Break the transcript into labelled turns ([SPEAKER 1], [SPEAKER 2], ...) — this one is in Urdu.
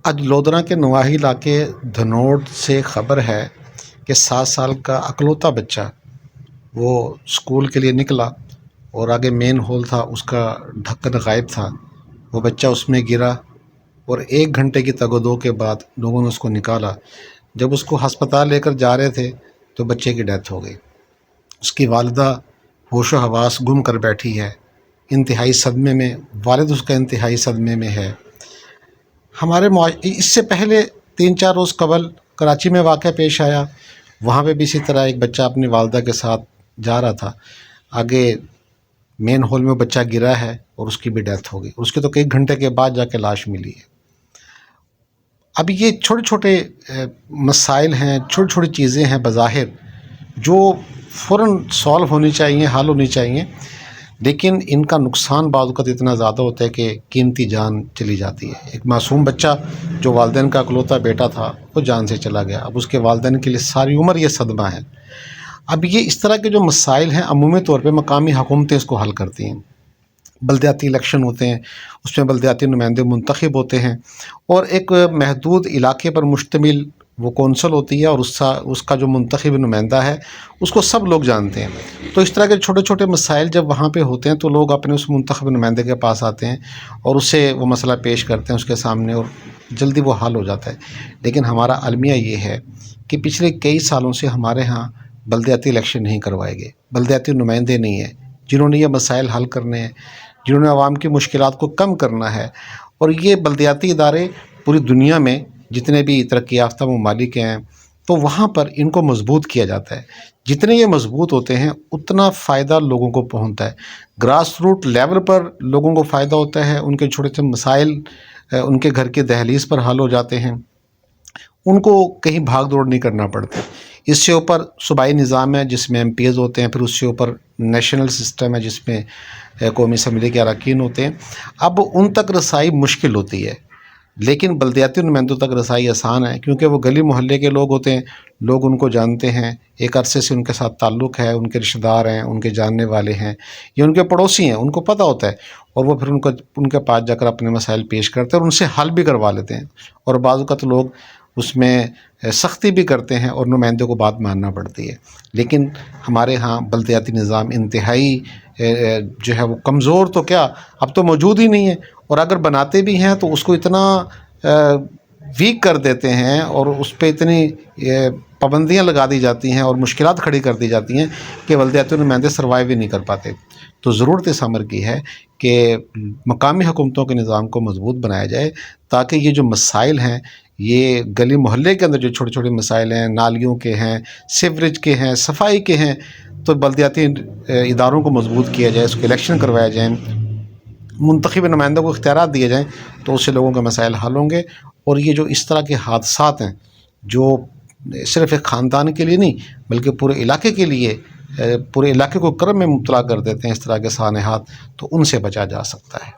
[SPEAKER 1] آج لودھرا کے نواحی علاقے دھنوٹ سے خبر ہے کہ 7 سال کا اکلوتا بچہ وہ اسکول کے لیے نکلا اور آگے مین ہال تھا، اس کا ڈھکن غائب تھا. وہ بچہ اس میں گرا اور 1 گھنٹے کی تگ و دو کے بعد لوگوں نے اس کو نکالا. جب اس کو ہسپتال لے کر جا رہے تھے تو بچے کی ڈیتھ ہو گئی. اس کی والدہ ہوش و حواس گم کر بیٹھی ہے، انتہائی صدمے میں. والد اس کا انتہائی صدمے میں ہے. اس سے پہلے 3-4 روز قبل کراچی میں واقعہ پیش آیا. وہاں پہ بھی اسی طرح ایک بچہ اپنی والدہ کے ساتھ جا رہا تھا، آگے مین ہال میں بچہ گرا ہے اور اس کی بھی ڈیتھ ہو گئی. اس کے تو کئی گھنٹے کے بعد جا کے لاش ملی ہے. اب یہ چھوٹے چھوٹے مسائل ہیں، چھوٹی چھوٹی چیزیں ہیں بظاہر جو فوراً سالو ہونی چاہیے، حل ہونی چاہیے، لیکن ان کا نقصان بعض اوقات اتنا زیادہ ہوتا ہے کہ قیمتی جان چلی جاتی ہے. ایک معصوم بچہ جو والدین کا اکلوتا بیٹا تھا وہ جان سے چلا گیا. اب اس کے والدین کے لیے ساری عمر یہ صدمہ ہے. اب یہ اس طرح کے جو مسائل ہیں عمومی طور پہ مقامی حکومتیں اس کو حل کرتی ہیں. بلدیاتی الیکشن ہوتے ہیں، اس میں بلدیاتی نمائندے منتخب ہوتے ہیں اور ایک محدود علاقے پر مشتمل وہ کونسل ہوتی ہے اور اس کا جو منتخب نمائندہ ہے اس کو سب لوگ جانتے ہیں. تو اس طرح کے چھوٹے چھوٹے مسائل جب وہاں پہ ہوتے ہیں تو لوگ اپنے اس منتخب نمائندے کے پاس آتے ہیں اور اسے وہ مسئلہ پیش کرتے ہیں اس کے سامنے اور جلدی وہ حل ہو جاتا ہے. لیکن ہمارا المیہ یہ ہے کہ پچھلے کئی سالوں سے ہمارے ہاں بلدیاتی الیکشن نہیں کروائے گئے. بلدیاتی نمائندے نہیں ہیں جنہوں نے یہ مسائل حل کرنے ہیں، جنہوں نے عوام کی مشکلات کو کم کرنا ہے. اور یہ بلدیاتی ادارے پوری دنیا میں جتنے بھی ترقی یافتہ ممالک ہیں تو وہاں پر ان کو مضبوط کیا جاتا ہے. جتنے یہ مضبوط ہوتے ہیں اتنا فائدہ لوگوں کو پہنچتا ہے. گراس روٹ لیول پر لوگوں کو فائدہ ہوتا ہے، ان کے چھوٹے چھوٹے مسائل ان کے گھر کے دہلیز پر حل ہو جاتے ہیں، ان کو کہیں بھاگ دوڑ نہیں کرنا پڑتا. اس سے اوپر صوبائی نظام ہے جس میں MPs ہوتے ہیں، پھر اس سے اوپر نیشنل سسٹم ہے جس میں قومی اسمبلی کے اراکین ہوتے ہیں. اب ان تک رسائی مشکل ہوتی ہے، لیکن بلدیاتی نمائندوں تک رسائی آسان ہے کیونکہ وہ گلی محلے کے لوگ ہوتے ہیں، لوگ ان کو جانتے ہیں، ایک عرصے سے ان کے ساتھ تعلق ہے، ان کے رشتہ دار ہیں، ان کے جاننے والے ہیں یا ان کے پڑوسی ہیں، ان کو پتہ ہوتا ہے اور وہ پھر ان کے پاس جا کر اپنے مسائل پیش کرتے ہیں اور ان سے حل بھی کروا لیتے ہیں. اور بعض اوقات لوگ اس میں سختی بھی کرتے ہیں اور نمائندوں کو بات ماننا پڑتی ہے. لیکن ہمارے ہاں بلدیاتی نظام انتہائی جو ہے وہ کمزور تو کیا اب تو موجود ہی نہیں ہے، اور اگر بناتے بھی ہیں تو اس کو اتنا ویک کر دیتے ہیں اور اس پہ اتنی پابندیاں لگا دی جاتی ہیں اور مشکلات کھڑی کر دی جاتی ہیں کہ بلدیاتی نمائندے سروائیو ہی نہیں کر پاتے. تو ضرورت اس امر کی ہے کہ مقامی حکومتوں کے نظام کو مضبوط بنایا جائے تاکہ یہ جو مسائل ہیں، یہ گلی محلے کے اندر جو چھوٹے چھوٹے مسائل ہیں، نالیوں کے ہیں، سیوریج کے ہیں، صفائی کے ہیں، تو بلدیاتی اداروں کو مضبوط کیا جائے، اس کو الیکشن کروایا جائیں، منتخب نمائندوں کو اختیارات دیے جائیں تو اس سے لوگوں کے مسائل حل ہوں گے. اور یہ جو اس طرح کے حادثات ہیں جو صرف ایک خاندان کے لیے نہیں بلکہ پورے علاقے کے لیے، پورے علاقے کو کرب میں مبتلا کر دیتے ہیں اس طرح کے سانحات، تو ان سے بچا جا سکتا ہے.